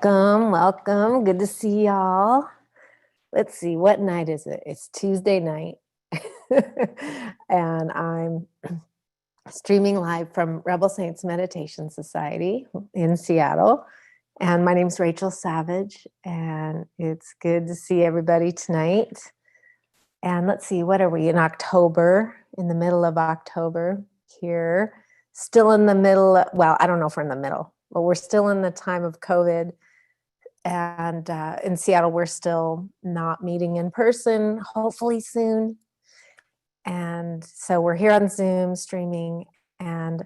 Welcome, welcome. Good to see y'all. Let's see, what night is it? It's Tuesday night. And I'm streaming live from Rebel Saints Meditation Society in Seattle. And my name's Rachel Savage, and it's good to see everybody tonight. And let's see, what are we in October, in the middle of October here? Still in the middle, well, I don't know if we're in the middle, but we're still in the time of COVID. And in Seattle, we're still not meeting in person, hopefully soon. And so we're here on Zoom streaming, and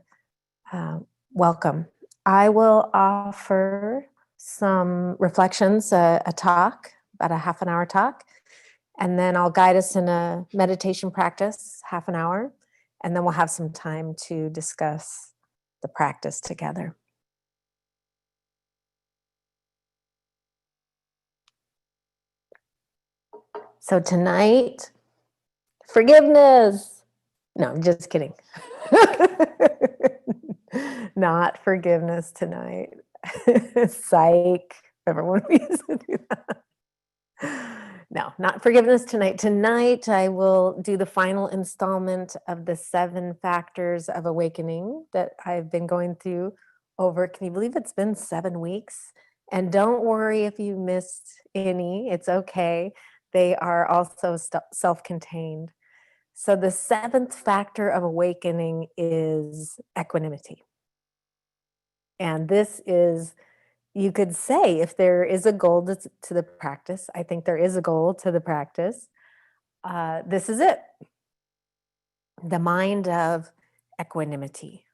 welcome. I will offer some reflections, a talk, about a half an hour talk, and then I'll guide us in a meditation practice, half an hour, and then we'll have some time to discuss the practice together. So tonight, forgiveness. No, I'm just kidding. Not forgiveness tonight. Psych. Everyone used to do that. No, not forgiveness tonight. Tonight, I will do the final installment of the 7 factors of awakening that I've been going through over, can you believe it's been 7 weeks? And don't worry if you missed any, it's okay. They are also self-contained. So the 7th factor of awakening is equanimity. And this is, you could say, if there is a goal to the practice, I think there is a goal to the practice, this is it. The mind of equanimity.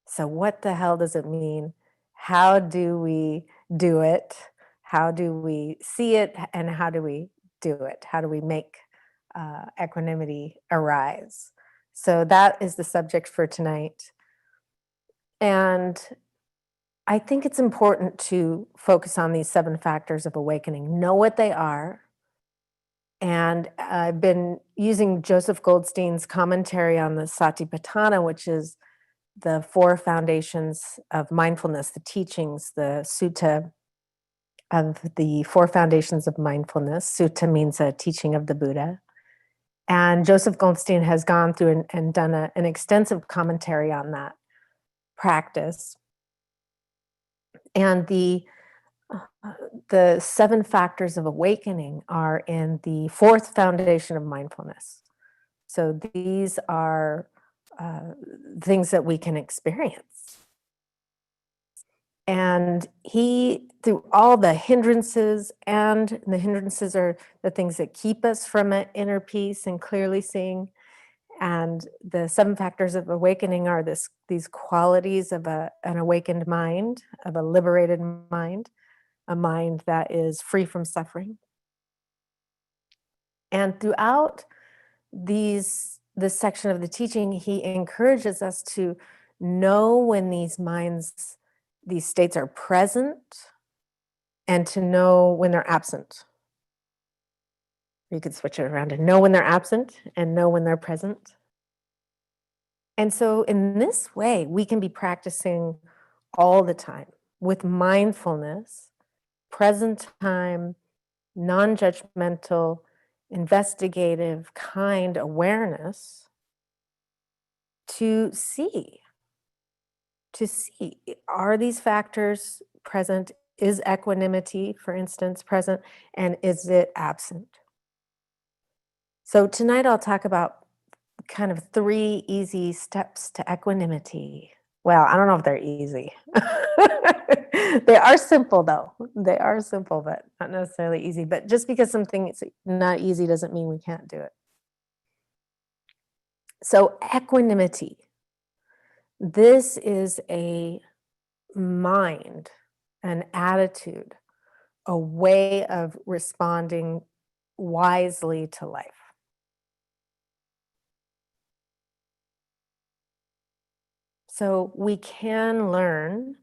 So what the hell does it mean? How do we do it? How do we see it? And how do we do it? How do we make equanimity arise? So that is the subject for tonight. And I think it's important to focus on these 7 factors of awakening, know what they are. And I've been using Joseph Goldstein's commentary on the Satipatthana, which is the 4 foundations of mindfulness, the teachings, the sutta of the 4 foundations of mindfulness. Sutta means a teaching of the Buddha. And Joseph Goldstein has gone through and done an extensive commentary on that practice. And the 7 factors of awakening are in the 4th foundation of mindfulness. So these are things that we can experience. And he, through all the hindrances, and the hindrances are the things that keep us from an inner peace and clearly seeing. And the 7 factors of awakening are these qualities of an awakened mind, of a liberated mind, a mind that is free from suffering. And throughout this section of the teaching, he encourages us to know when these states are present, and to know when they're absent. You could switch it around and know when they're absent and know when they're present. And so in this way, we can be practicing all the time with mindfulness, present time, non-judgmental, investigative, kind awareness to see, are these factors present? Is equanimity, for instance, present? And is it absent? So tonight I'll talk about kind of 3 easy steps to equanimity. Well, I don't know if they're easy. They are simple, though. They are simple, but not necessarily easy. But just because something is not easy doesn't mean we can't do it. So equanimity. This is a mind, an attitude, a way of responding wisely to life. So we can learn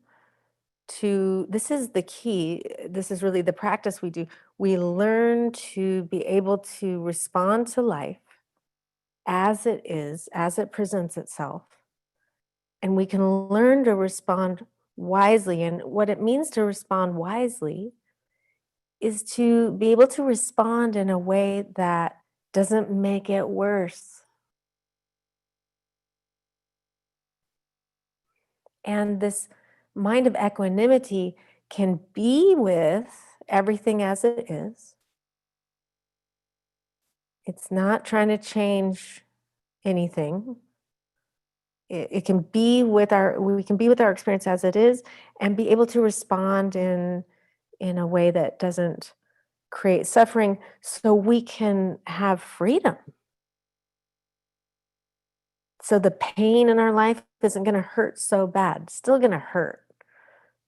to, this is the key, this is really the practice we do. We learn to be able to respond to life as it is, as it presents itself. And we can learn to respond wisely. And what it means to respond wisely is to be able to respond in a way that doesn't make it worse. And this mind of equanimity can be with everything as it is. It's not trying to change anything. It can be with we can be with our experience as it is and be able to respond in a way that doesn't create suffering so we can have freedom. So the pain in our life isn't going to hurt so bad. It's still going to hurt,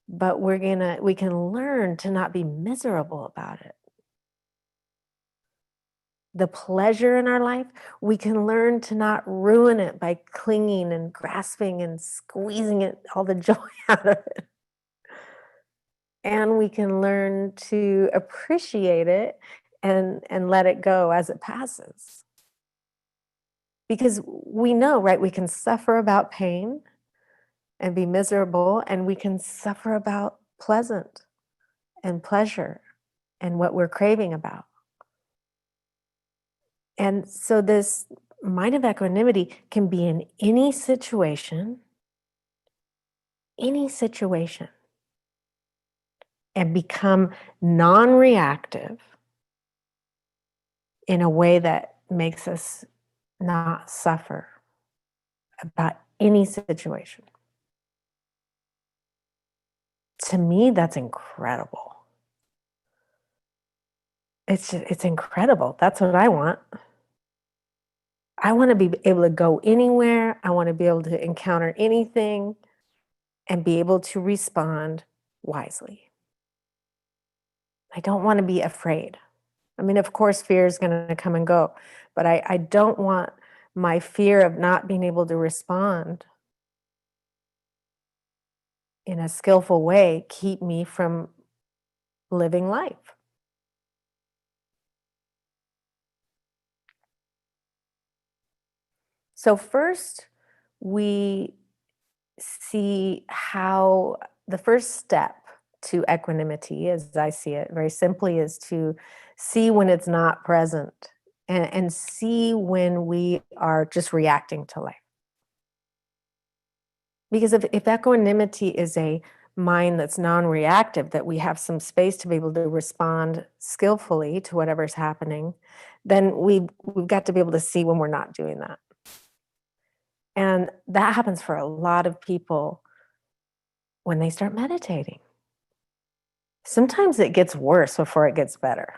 but we can learn to not be miserable about it. The pleasure in our life, we can learn to not ruin it by clinging and grasping and squeezing all the joy out of it. And we can learn to appreciate it and let it go as it passes. Because we know, right, we can suffer about pain and be miserable, and we can suffer about pleasant and pleasure and what we're craving about. And so this mind of equanimity can be in any situation, and become non-reactive in a way that makes us not suffer about any situation. To me, that's incredible. It's incredible. That's what I want. I want to be able to go anywhere. I want to be able to encounter anything and be able to respond wisely. I don't want to be afraid. I mean, of course, fear is going to come and go, but I don't want my fear of not being able to respond in a skillful way keep me from living life. So first, we see how the first step to equanimity, as I see it very simply, is to see when it's not present and see when we are just reacting to life. Because if equanimity is a mind that's non-reactive, that we have some space to be able to respond skillfully to whatever's happening, then we've got to be able to see when we're not doing that. And that happens for a lot of people when they start meditating. Sometimes it gets worse before it gets better.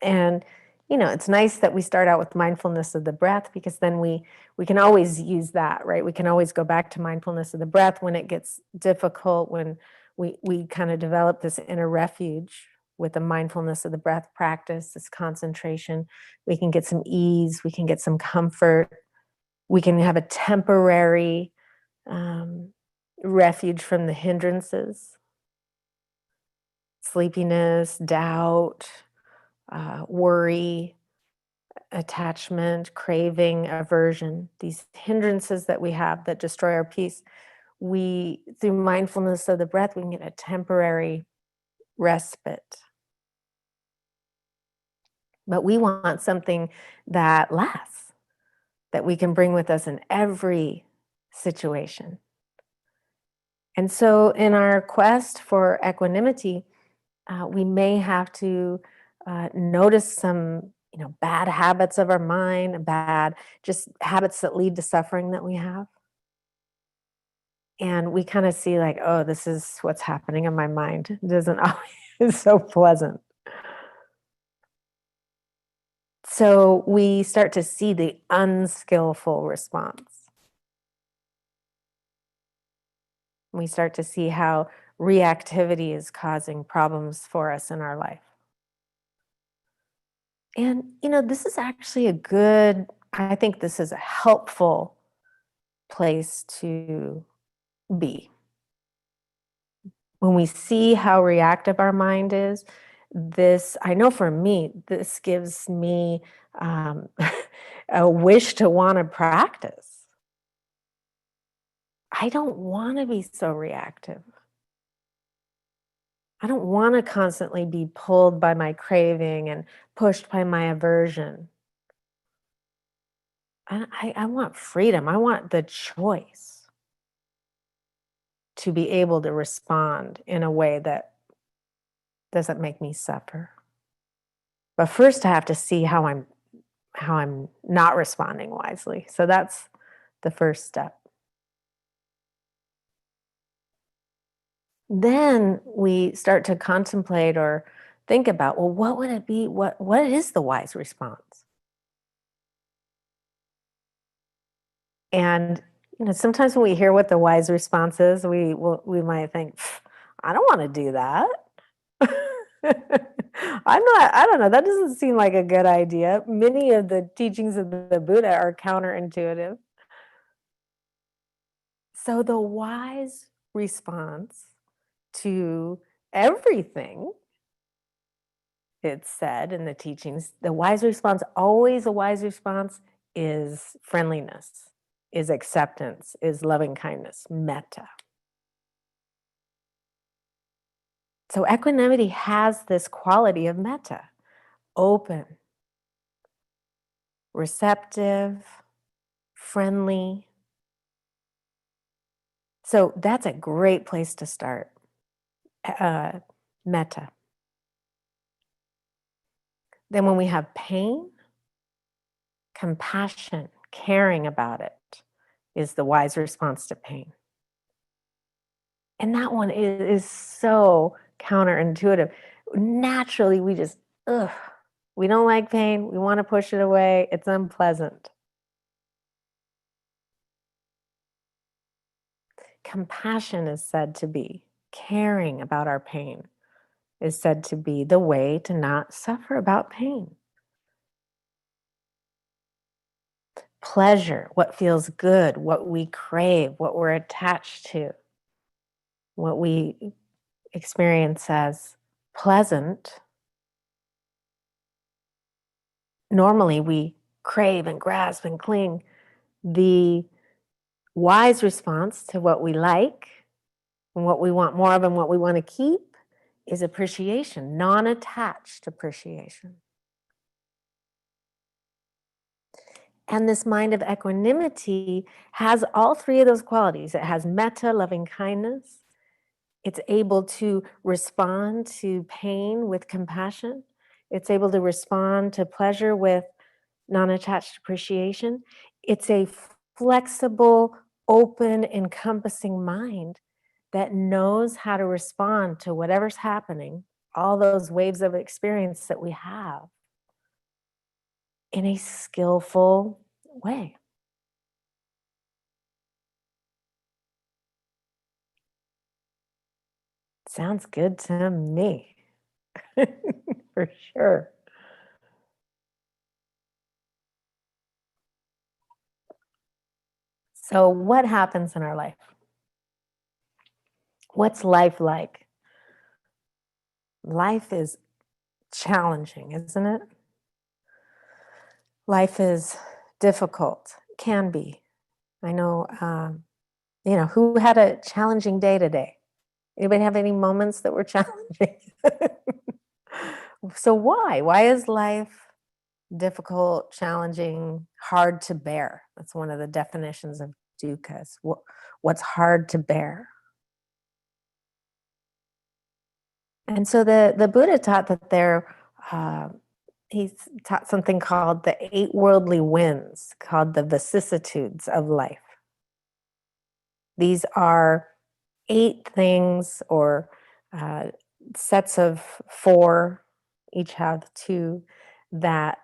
And, it's nice that we start out with mindfulness of the breath, because then we can always use that, right? We can always go back to mindfulness of the breath when it gets difficult, when we kind of develop this inner refuge with the mindfulness of the breath practice, this concentration. We can get some ease, we can get some comfort, we can have a temporary refuge from the hindrances, sleepiness, doubt, worry, attachment, craving, aversion, these hindrances that we have that destroy our peace. Through mindfulness of the breath, we can get a temporary respite. But we want something that lasts, that we can bring with us in every situation. And so in our quest for equanimity, we may have to notice some bad habits of our mind, just habits that lead to suffering that we have. And we kind of see like, oh, this is what's happening in my mind. It doesn't always is so pleasant. So we start to see the unskillful response. We start to see how reactivity is causing problems for us in our life. And, this is actually I think this is a helpful place to be. When we see how reactive our mind is, I know for me, this gives me a wish to want to practice. I don't want to be so reactive. I don't want to constantly be pulled by my craving and pushed by my aversion. I want freedom. I want the choice to be able to respond in a way that doesn't make me suffer. But first I have to see how I'm not responding wisely. So that's the first step. Then we start to contemplate or think about, well, what would it be? What is the wise response? And sometimes when we hear what the wise response is, we might think, I don't want to do that. I don't know, that doesn't seem like a good idea. Many of the teachings of the Buddha are counterintuitive. So the wise response to everything, it's said in the teachings, the wise response, always a wise response, is friendliness, is acceptance, is loving kindness, metta. So equanimity has this quality of metta, open, receptive, friendly. So that's a great place to start. Metta. Then when we have pain, compassion, caring about it is the wise response to pain. And that one is so counterintuitive. Naturally, we just, we don't like pain. We want to push it away. It's unpleasant. Compassion is said to be, caring about our pain is said to be the way to not suffer about pain. Pleasure, what feels good, what we crave, what we're attached to, what we experience as pleasant. Normally we crave and grasp and cling. The wise response to what we like and what we want more of and what we want to keep is appreciation, non-attached appreciation. And this mind of equanimity has all three of those qualities. It has metta, loving kindness. It's able to respond to pain with compassion. It's able to respond to pleasure with non-attached appreciation. It's a flexible, open, encompassing mind that knows how to respond to whatever's happening, all those waves of experience that we have, in a skillful way. Sounds good to me, for sure. So what happens in our life? What's life like? Life is challenging, isn't it? Life is difficult, can be. I know, who had a challenging day today? Anybody have any moments that were challenging? So why? Why is life difficult, challenging, hard to bear? That's one of the definitions of dukkha. What's hard to bear? And so the Buddha taught that he taught something called the 8 worldly winds, called the vicissitudes of life. These are 8 things or sets of 4, each have 2, that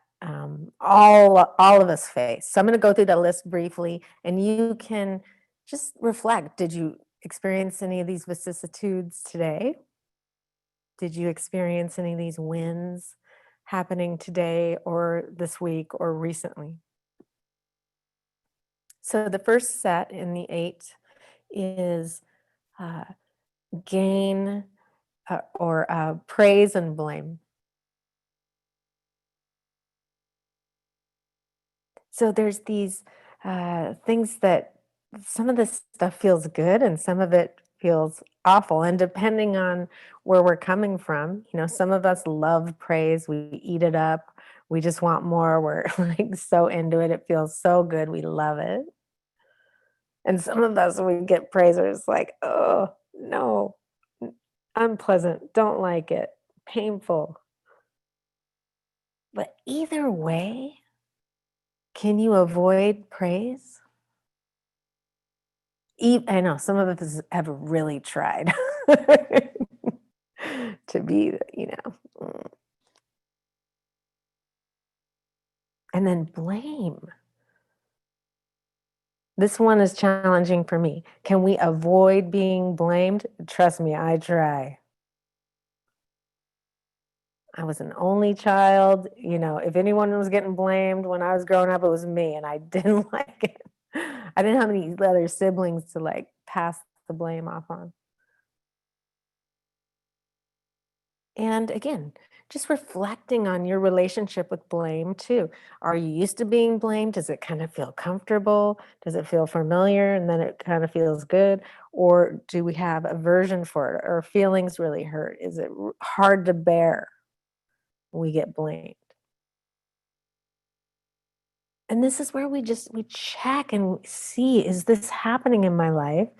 all of us face. So I'm going to go through the list briefly, and you can just reflect. Did you experience any of these vicissitudes today? Did you experience any of these wins happening today or this week or recently? So the first set in the 8 is gain or praise and blame. So there's these things that some of this stuff feels good and some of it feels awful. And depending on where we're coming from, some of us love praise, we eat it up, we just want more. We're like so into it. It feels so good. We love it. And some of us, when we get praise, are just like, oh, no, unpleasant, don't like it, painful. But either way, can you avoid praise? I know some of us have really tried to be. And then blame. This one is challenging for me. Can we avoid being blamed? Trust me, I try. I was an only child. If anyone was getting blamed when I was growing up, it was me, and I didn't like it. I didn't have any other siblings to like pass the blame off on. And again, just reflecting on your relationship with blame too. Are you used to being blamed? Does it kind of feel comfortable? Does it feel familiar and then it kind of feels good? Or do we have aversion for it? Or feelings really hurt? Is it hard to bear when we get blamed? And this is where we check and see, is this happening in my life?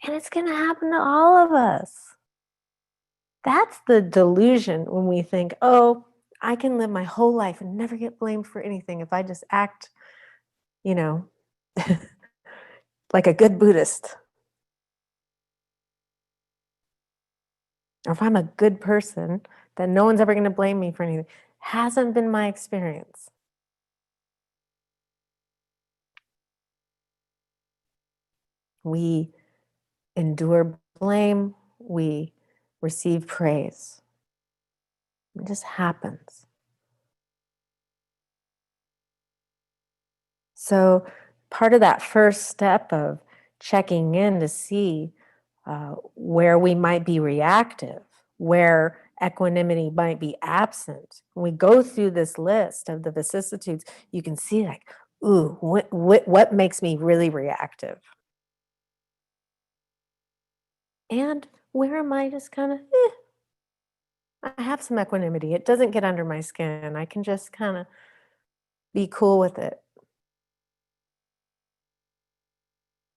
And it's going to happen to all of us. That's the delusion when we think, oh, I can live my whole life and never get blamed for anything if I just act, like a good Buddhist. Or if I'm a good person, then no one's ever going to blame me for anything. Hasn't been my experience. We endure blame, we receive praise. It just happens. So part of that first step of checking in to see where we might be reactive, where equanimity might be absent. When we go through this list of the vicissitudes, you can see like, ooh, what makes me really reactive? And where am I just kind of, I have some equanimity. It doesn't get under my skin. I can just kind of be cool with it.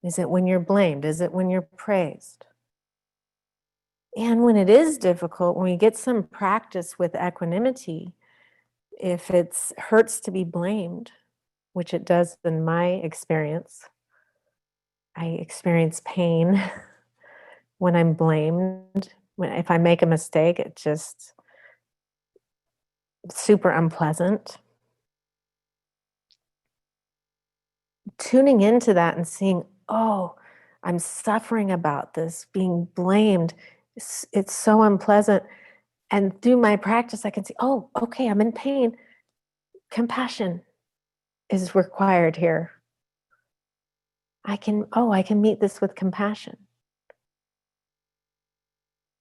Is it when you're blamed? Is it when you're praised? And when it is difficult, when we get some practice with equanimity, if it hurts to be blamed, which it does in my experience, I experience pain when I'm blamed. If I make a mistake, it's just super unpleasant. Tuning into that and seeing, oh, I'm suffering about this, being blamed. It's so unpleasant. And through my practice, I can see, oh, okay, I'm in pain. Compassion is required here. I can meet this with compassion.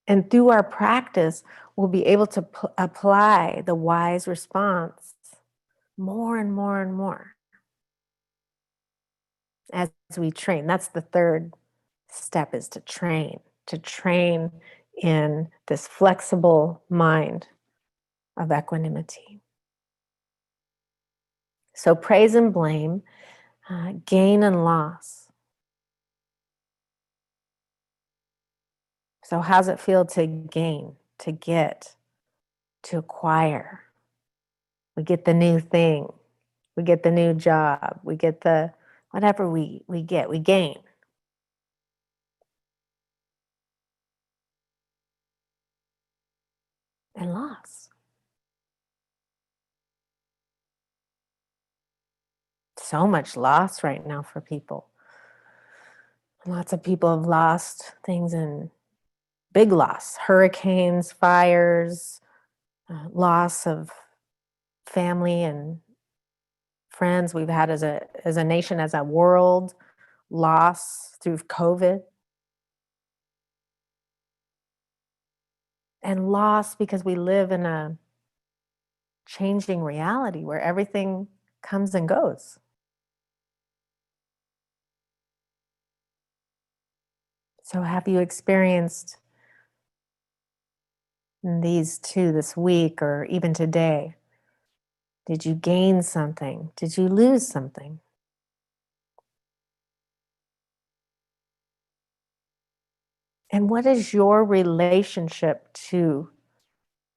And through our practice, we'll be able to apply the wise response more and more and more as we train. That's the third step, is to train in this flexible mind of equanimity. So praise and blame, gain and loss. So how's it feel to gain, to get, to acquire? We get the new thing. We get the new job. We get the whatever we get, we gain. And loss. So much loss right now for people. Lots of people have lost things in big loss, hurricanes, fires, loss of family and friends. We've had as a nation, as a world, loss through COVID. And loss because we live in a changing reality where everything comes and goes. So have you experienced these two this week or even today? Did you gain something? Did you lose something? And what is your relationship to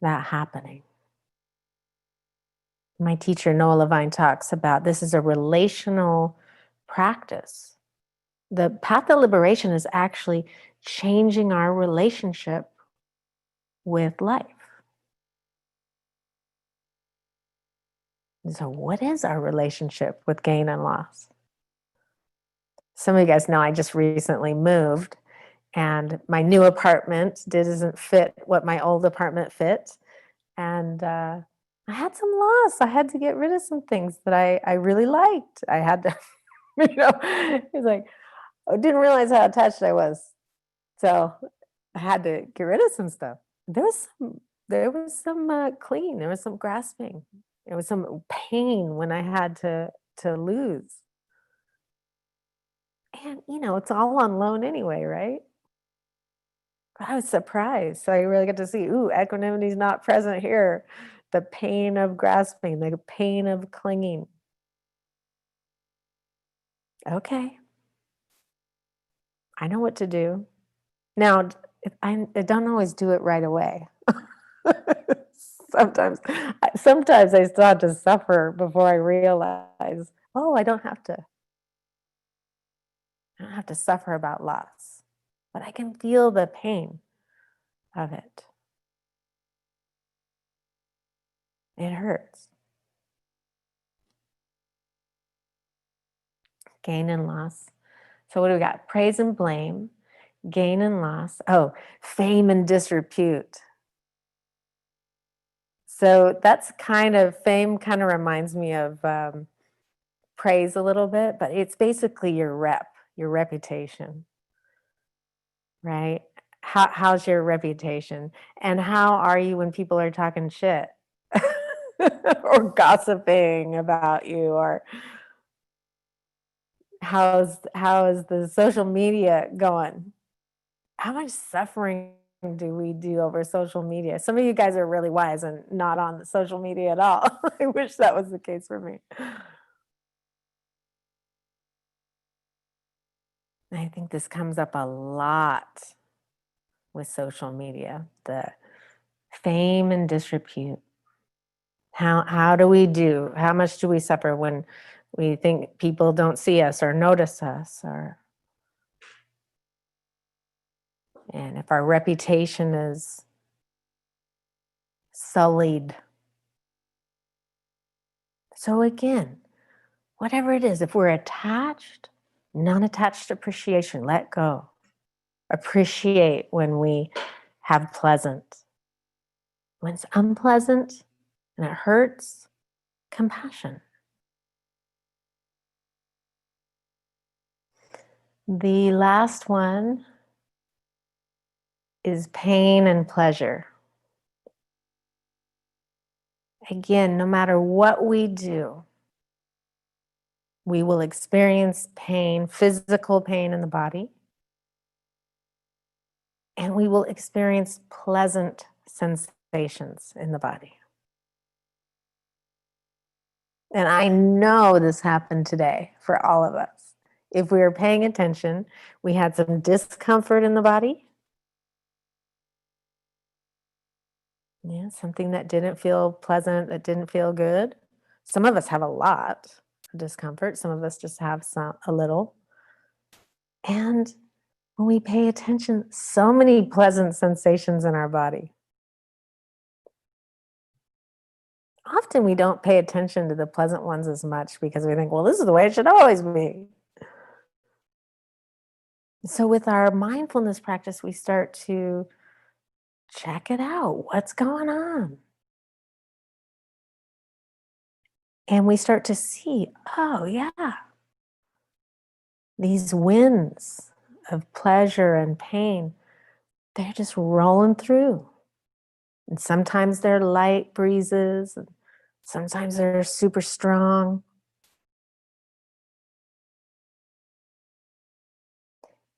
that happening? My teacher, Noah Levine, talks about this is a relational practice. The path of liberation is actually changing our relationship with life. So, what is our relationship with gain and loss? Some of you guys know I just recently moved, and my new apartment doesn't fit what my old apartment fit. And I had some loss. I had to get rid of some things that I really liked. I had to, it's like, I didn't realize how attached I was. So I had to get rid of some stuff. There was some clinging. There was some grasping. There was some pain when I had to lose. And it's all on loan anyway, right? I was surprised. So I really get to see, equanimity is not present here. The pain of grasping, the pain of clinging. Okay, I know what to do. Now, I don't always do it right away. sometimes, sometimes I still have to suffer before I realize, I don't have to. I don't have to suffer about loss, but I can feel the pain of it. It hurts. Gain and loss. So what do we got? Praise and blame, gain and loss. Oh, fame and disrepute. So that's fame kind of reminds me of praise a little bit, but it's basically your reputation, right? How's your reputation? And how are you when people are talking shit or gossiping about you? Or how is the social media going? How much suffering do we do over social media? Some of you guys are really wise and not on the social media at all. I wish that was the case for me. I think this comes up a lot with social media, the fame and disrepute. How do we do? How much do we suffer when we think people don't see us or notice us, and if our reputation is sullied? So again, whatever it is, if we're attached, non-attached appreciation, let go. Appreciate when we have pleasant. When it's unpleasant and it hurts, compassion. The last one is pain and pleasure. Again, no matter what we do, we will experience pain, physical pain in the body, and we will experience pleasant sensations in the body. And I know this happened today for all of us. If we were paying attention, we had some discomfort in the body. Yeah, something that didn't feel pleasant, that didn't feel good. Some of us have a lot of discomfort. Some of us just have a little. And when we pay attention, so many pleasant sensations in our body. Often we don't pay attention to the pleasant ones as much because we think, well, this is the way it should always be. So with our mindfulness practice, we start to check it out. What's going on? And we start to see, oh, yeah, these winds of pleasure and pain, they're just rolling through. And sometimes they're light breezes, and sometimes they're super strong.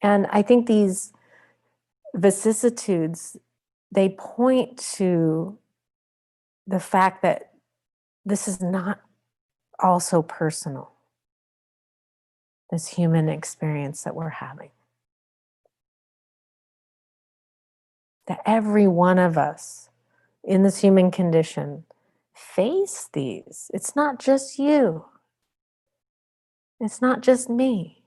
And I think these vicissitudes, they point to the fact that this is not also personal, this human experience that we're having. That every one of us in this human condition face these. It's not just you. It's not just me.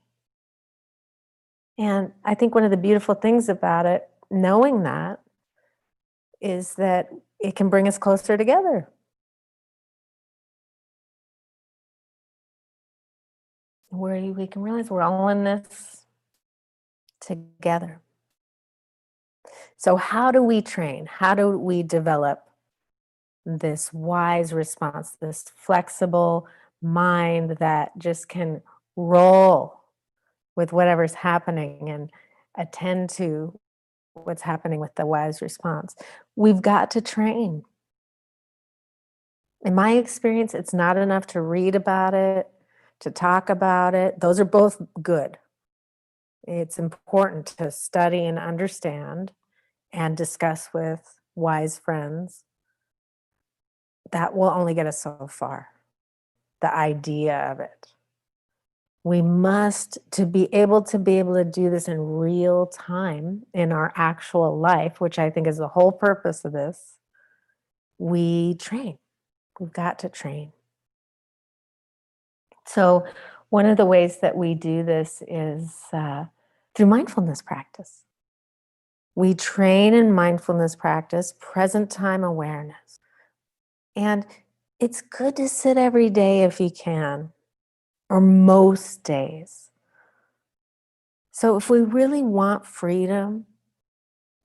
And I think one of the beautiful things about it, knowing that, is that it can bring us closer together. Where we can realize we're all in this together. So how do we train? How do we develop this wise response, this flexible mind that just can roll with whatever's happening and attend to what's happening with the wise response? We've got to train. In my experience, it's not enough to read about it, to talk about it. Those are both good. It's important to study and understand and discuss with wise friends. That will only get us so far, the idea of it. We must, to be able to do this in real time in our actual life, which I think is the whole purpose of this, we train. We've got to train. So one of the ways that we do this is through mindfulness practice. We train in mindfulness practice, present time awareness. And it's good to sit every day if you can, or most days. So if we really want freedom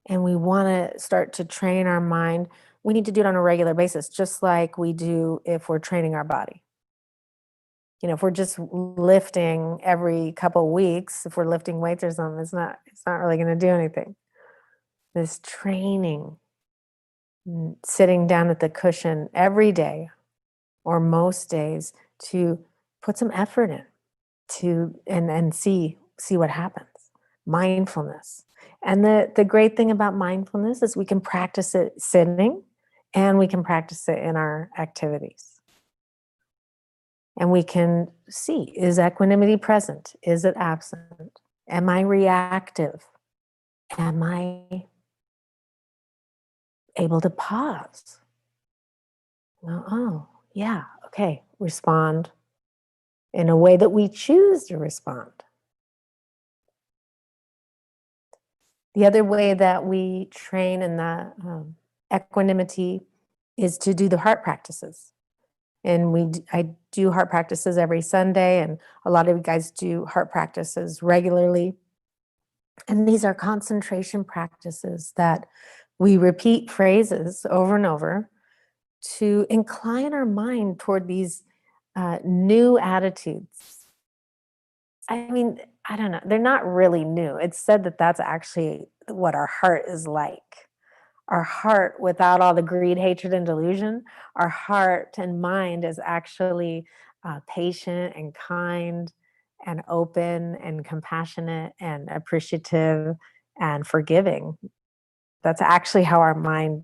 and we want to start to train our mind, we need to do it on a regular basis, just like we do if we're training our body. You know, if we're just lifting every couple of weeks, if we're lifting weights or something, it's not really going to do anything. This training, sitting down at the cushion every day or most days to put some effort in to and see what happens. Mindfulness. And the great thing about mindfulness is we can practice it sitting and we can practice it in our activities. And we can see, is equanimity present? Is it absent? Am I reactive? Am I able to pause? Oh, yeah, okay, respond in a way that we choose to respond. The other way that we train in the equanimity is to do the heart practices. And I do heart practices every Sunday, and a lot of you guys do heart practices regularly. And these are concentration practices that we repeat phrases over and over to incline our mind toward these new attitudes. I mean, I don't know, they're not really new. It's said that that's actually what our heart is like. Our heart, without all the greed, hatred, and delusion, our heart and mind is actually patient and kind and open and compassionate and appreciative and forgiving. That's actually how our mind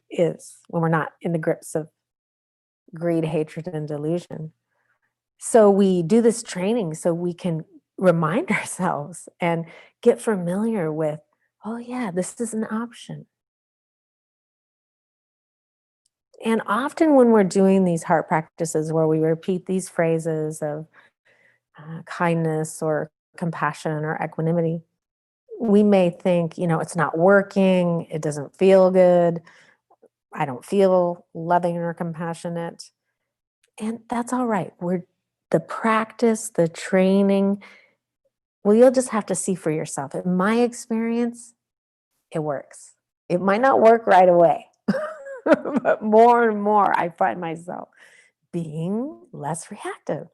is when we're not in the grips of greed, hatred, and delusion. So we do this training so we can remind ourselves and get familiar with, oh yeah, this is an option. And often when we're doing these heart practices where we repeat these phrases of kindness or compassion or equanimity, we may think, it's not working, it doesn't feel good, I don't feel loving or compassionate. And that's all right. The practice, the training, well, you'll just have to see for yourself. In my experience, it works. It might not work right away, but more and more I find myself being less reactive.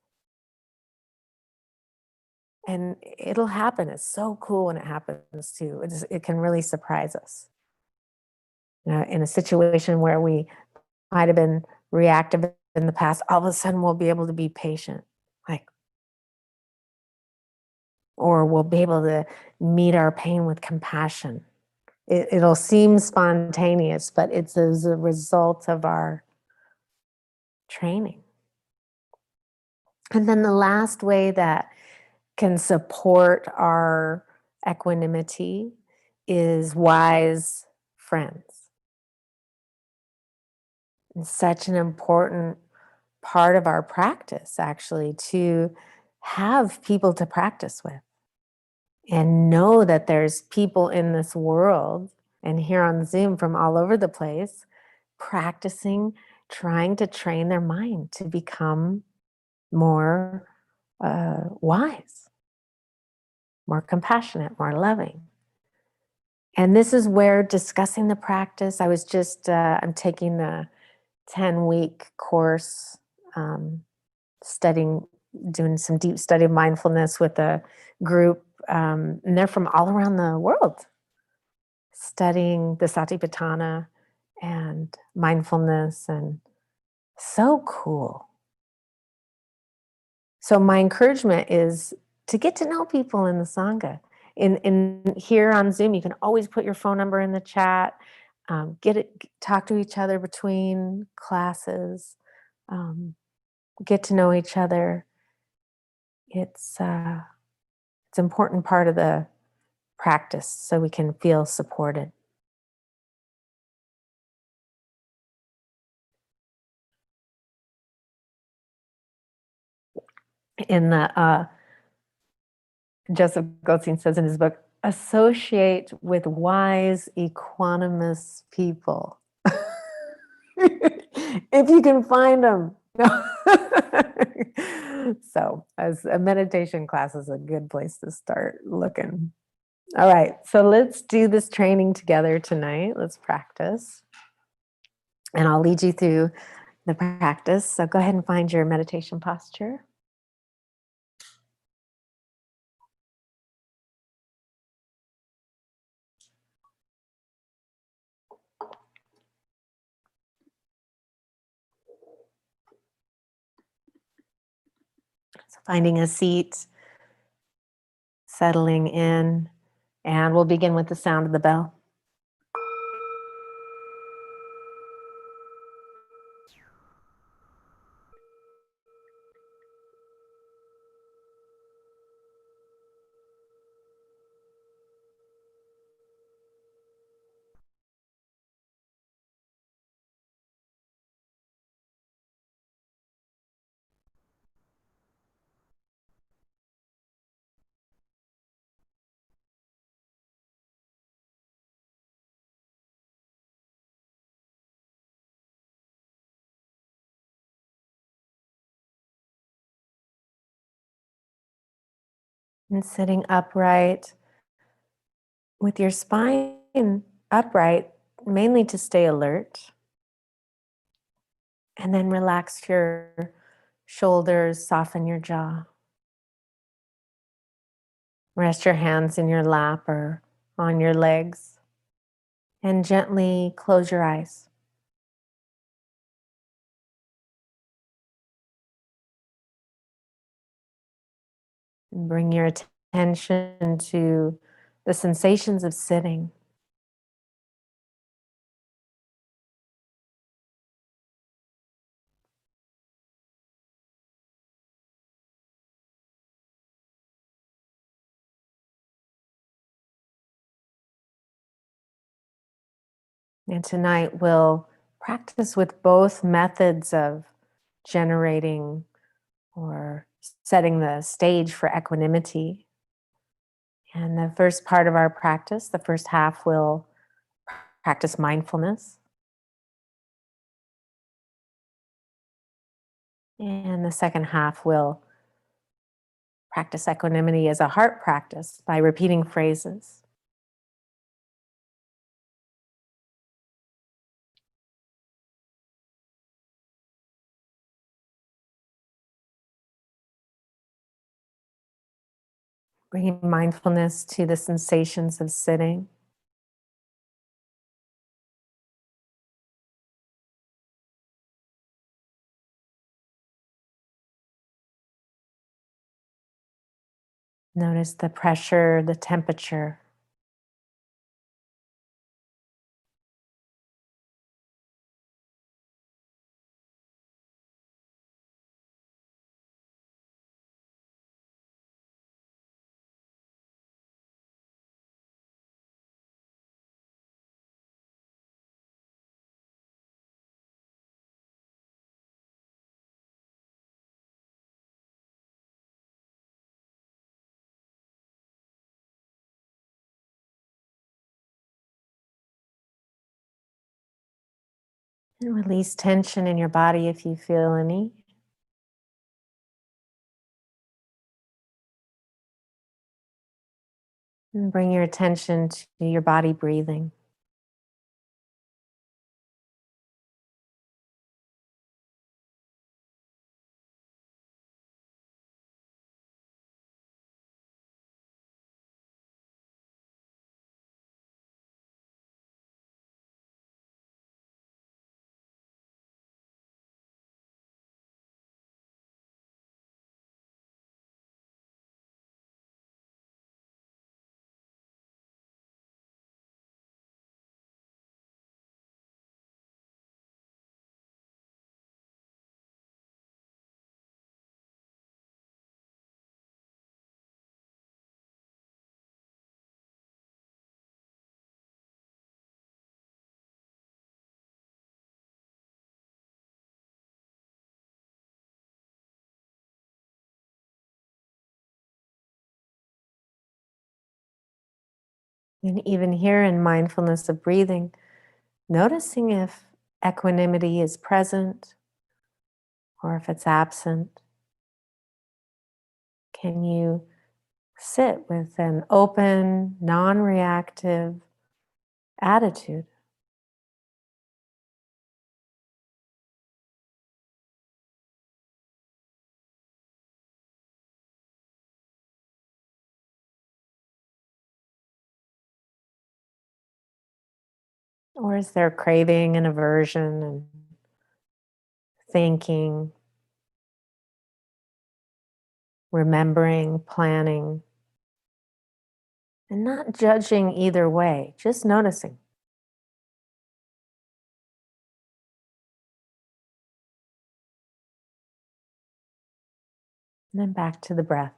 And it'll happen. It's so cool when it happens too. It can really surprise us. In a situation where we might have been reactive in the past, all of a sudden we'll be able to be patient, or we'll be able to meet our pain with compassion. it'll seem spontaneous, but it's as a result of our training. And then the last way that can support our equanimity is wise friends. It's such an important part of our practice, actually, to have people to practice with and know that there's people in this world and here on Zoom from all over the place practicing, trying to train their mind to become more wise, more compassionate, more loving. And this is where discussing the practice, I was just, I'm taking a 10-week course, doing some deep study of mindfulness with a group, and they're from all around the world, studying the Satipatthana and mindfulness, and so cool. So my encouragement is to get to know people in the Sangha. In here on Zoom, you can always put your phone number in the chat, talk to each other between classes, get to know each other. It's an important part of the practice so we can feel supported. In the Joseph Goldstein says in his book, associate with wise, equanimous people. If you can find them. So as a meditation class is a good place to start looking. All right, so let's do this training together tonight. Let's practice. And I'll lead you through the practice. So go ahead and find your meditation posture. So finding a seat, settling in, and we'll begin with the sound of the bell. And sitting upright with your spine upright, mainly to stay alert. And then relax your shoulders, soften your jaw. Rest your hands in your lap or on your legs. And gently close your eyes. And bring your attention to the sensations of sitting. And tonight we'll practice with both methods of generating or setting the stage for equanimity. And the first part of our practice, the first half, will practice mindfulness. And the second half will practice equanimity as a heart practice by repeating phrases. Bringing mindfulness to the sensations of sitting. Notice the pressure, the temperature. And release tension in your body if you feel any. And bring your attention to your body breathing. And even here in mindfulness of breathing, noticing if equanimity is present or if it's absent. Can you sit with an open, non reactive attitude? Or is there craving and aversion and thinking, remembering, planning, and not judging either way, just noticing? And then back to the breath.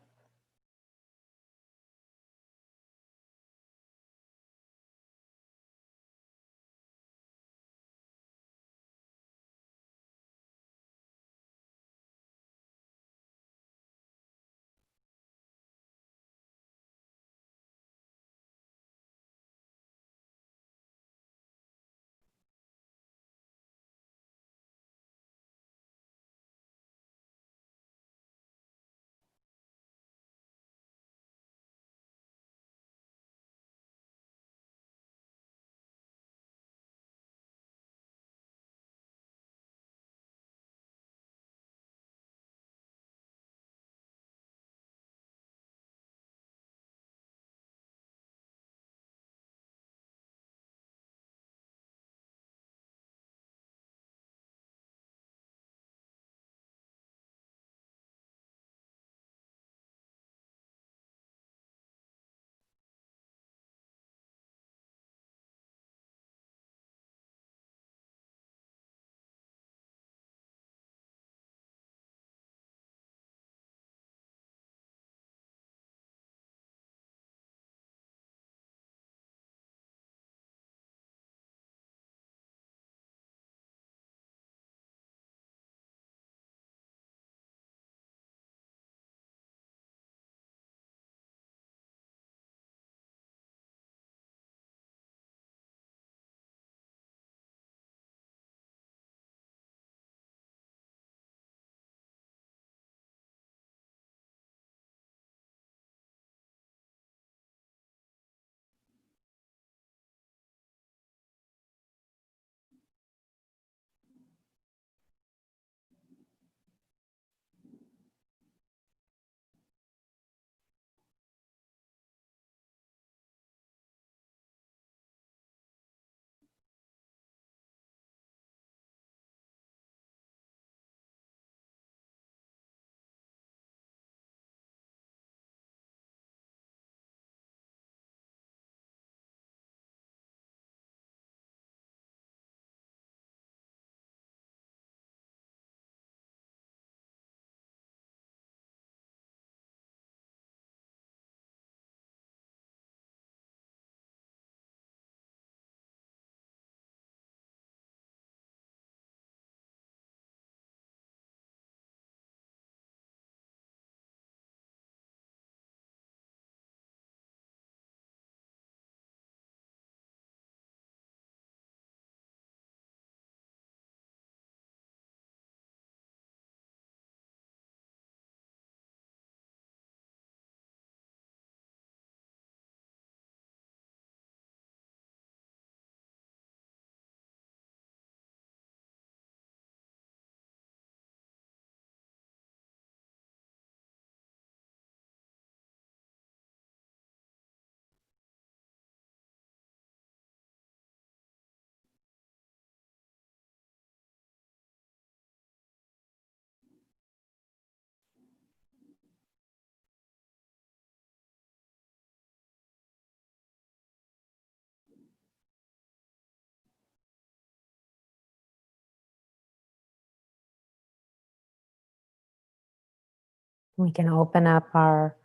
We can open up our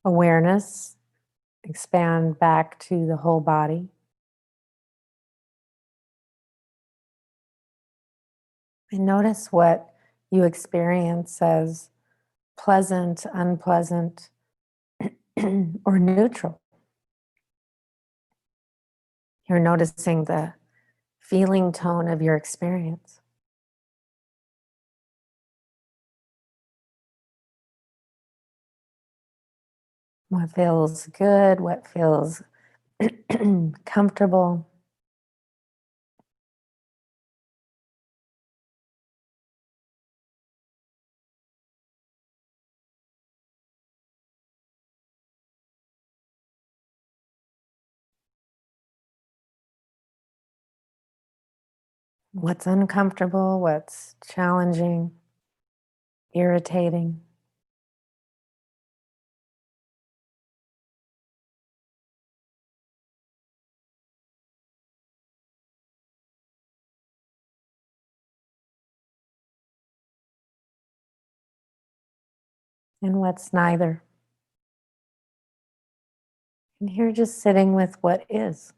awareness, expand back to the whole body, and notice what you experience as pleasant, unpleasant, or neutral. You're noticing the feeling tone of your experience. What feels good, what feels comfortable. What's uncomfortable, what's challenging, irritating, and what's neither. And here just sitting with what is.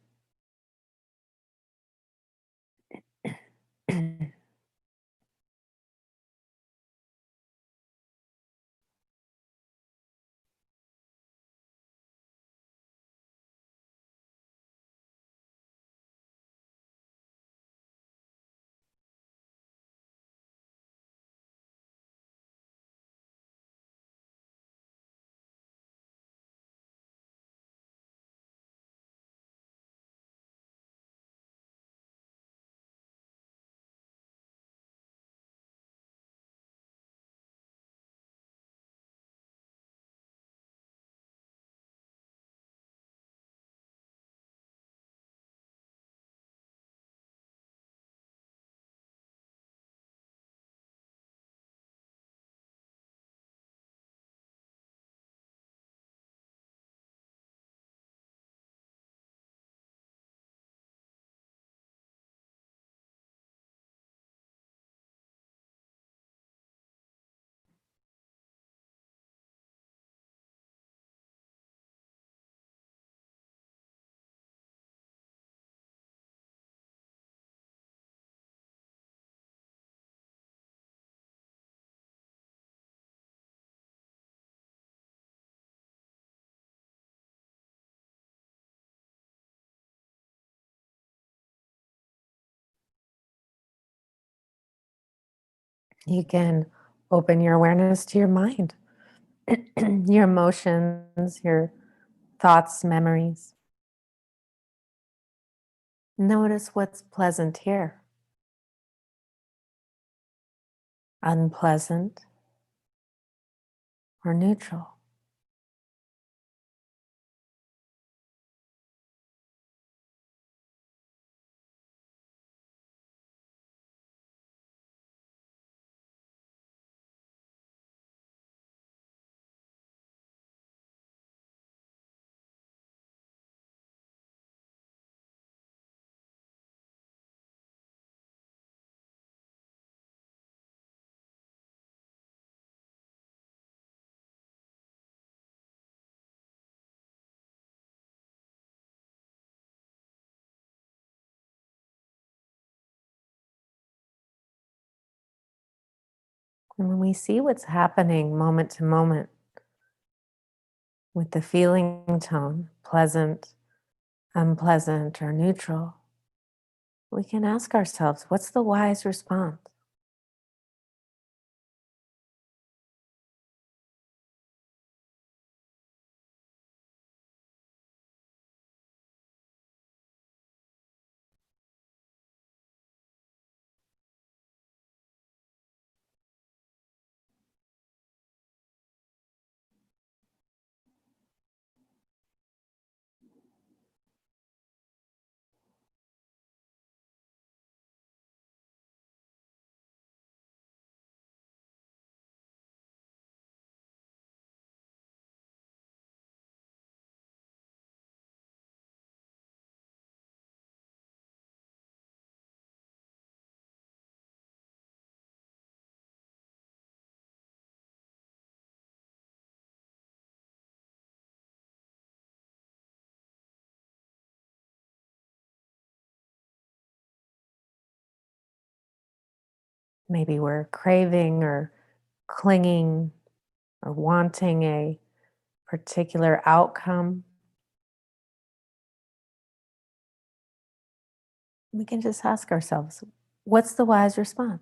You can open your awareness to your mind, your emotions, your thoughts, memories. Notice what's pleasant here, unpleasant, or neutral. And when we see what's happening moment to moment with the feeling tone, pleasant, unpleasant, or neutral, we can ask ourselves, what's the wise response? Maybe we're craving or clinging or wanting a particular outcome. We can just ask ourselves, what's the wise response?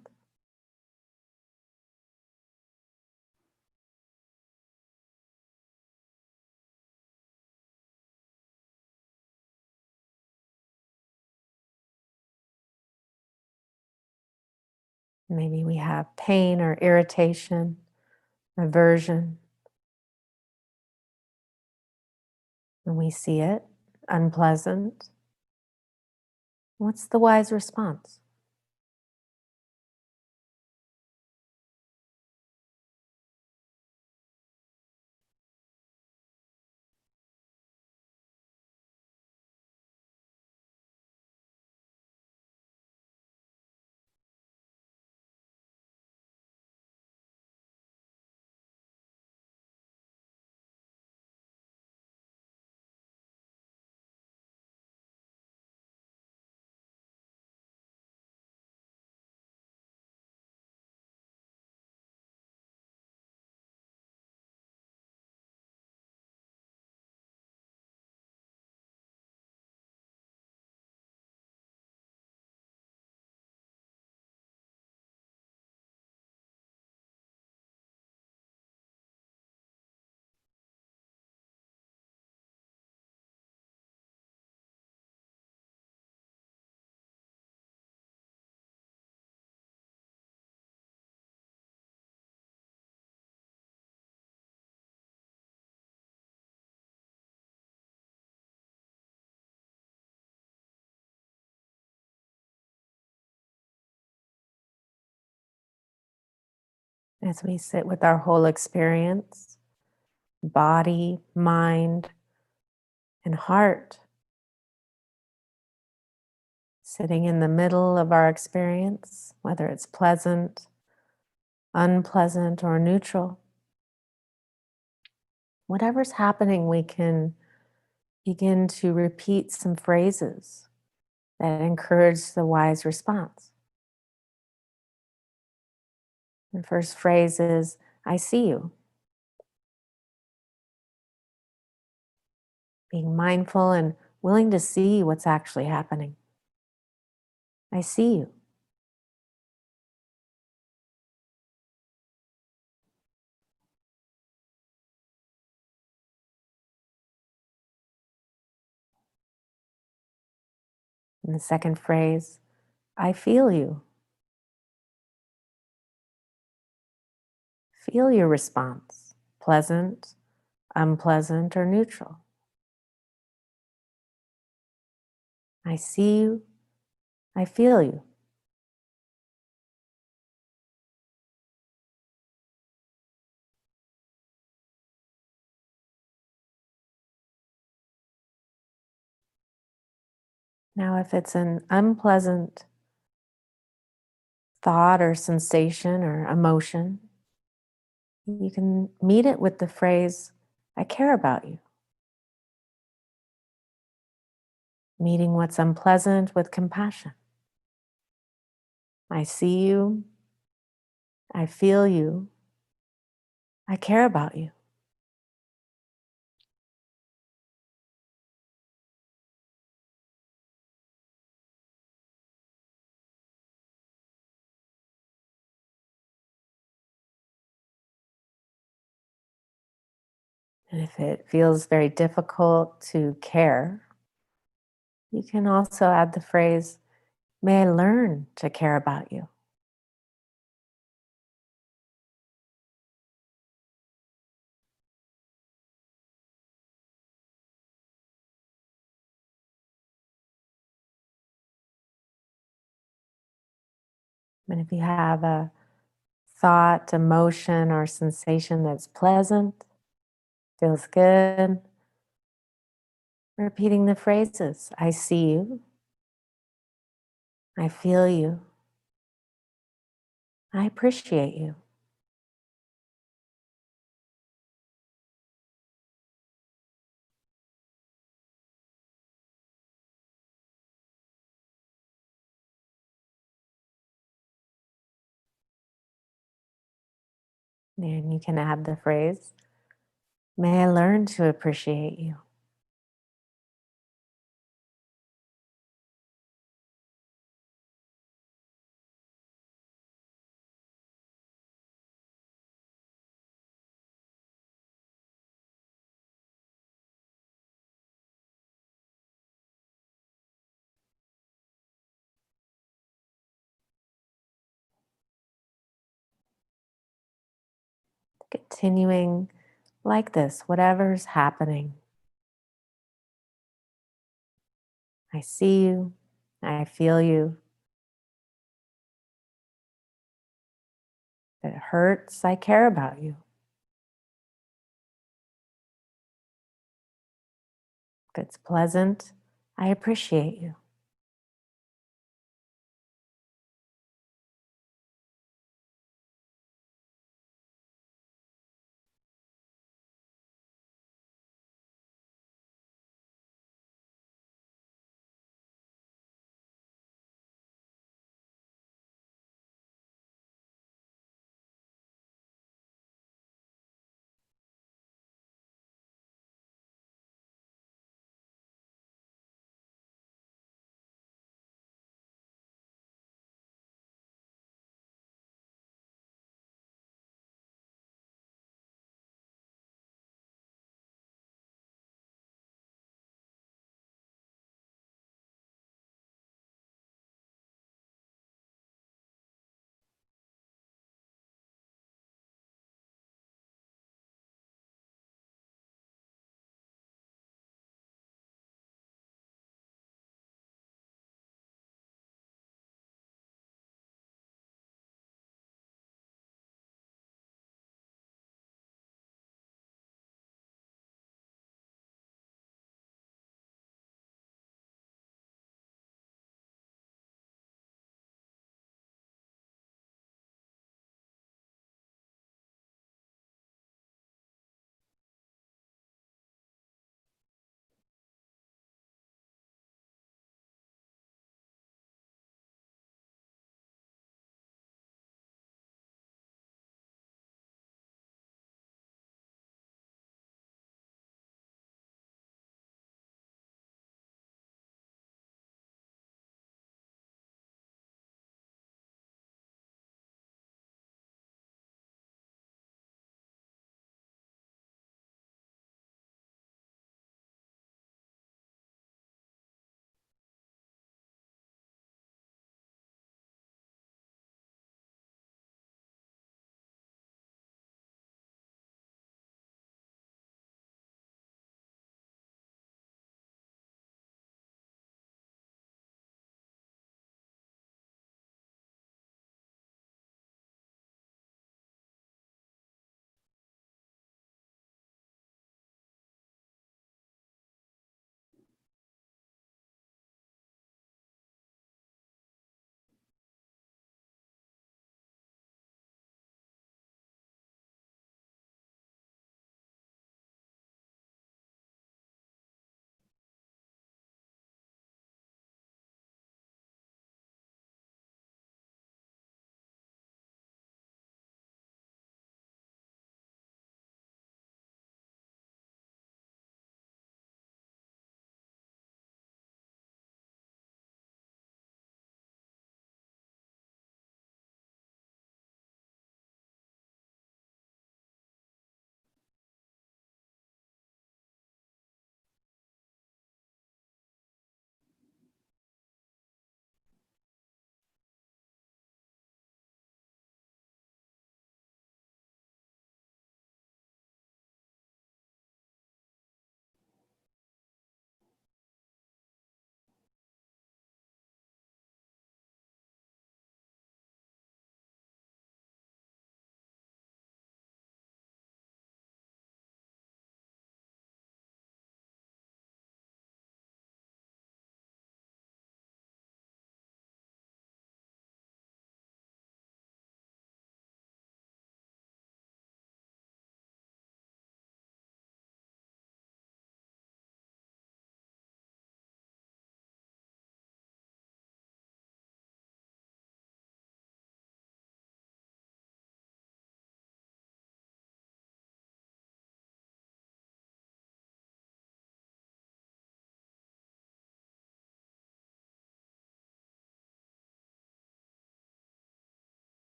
Maybe we have pain or irritation, aversion, and we see it, unpleasant. What's the wise response? As we sit with our whole experience, body, mind, and heart, sitting in the middle of our experience, whether it's pleasant, unpleasant, or neutral. Whatever's happening, we can begin to repeat some phrases that encourage the wise response. The first phrase is, I see you. Being mindful and willing to see what's actually happening. I see you. And the second phrase, I feel you. Feel your response, pleasant, unpleasant, or neutral. I see you. I feel you. Now, if it's an unpleasant thought or sensation or emotion, you can meet it with the phrase, I care about you. Meeting what's unpleasant with compassion. I see you. I feel you. I care about you. And if it feels very difficult to care, you can also add the phrase, may I learn to care about you. And if you have a thought, emotion, or sensation that's pleasant, feels good, repeating the phrases, I see you, I feel you, I appreciate you. And you can add the phrase, may I learn to appreciate you. Continuing like this, whatever's happening. I see you. I feel you. If it hurts, I care about you. If it's pleasant, I appreciate you.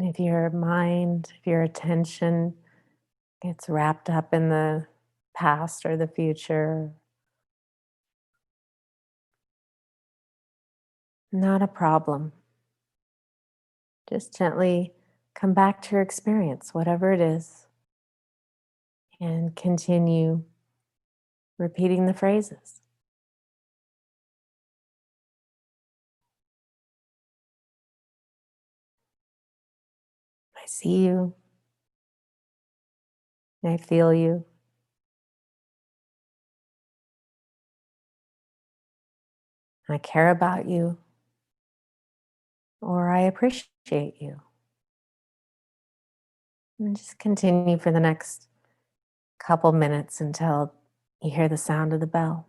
And if your mind, if your attention gets wrapped up in the past or the future, not a problem. Just gently come back to your experience, whatever it is, and continue repeating the phrases. I see you. I feel you. I care about you. Or I appreciate you. And just continue for the next couple minutes until you hear the sound of the bell.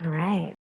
All right.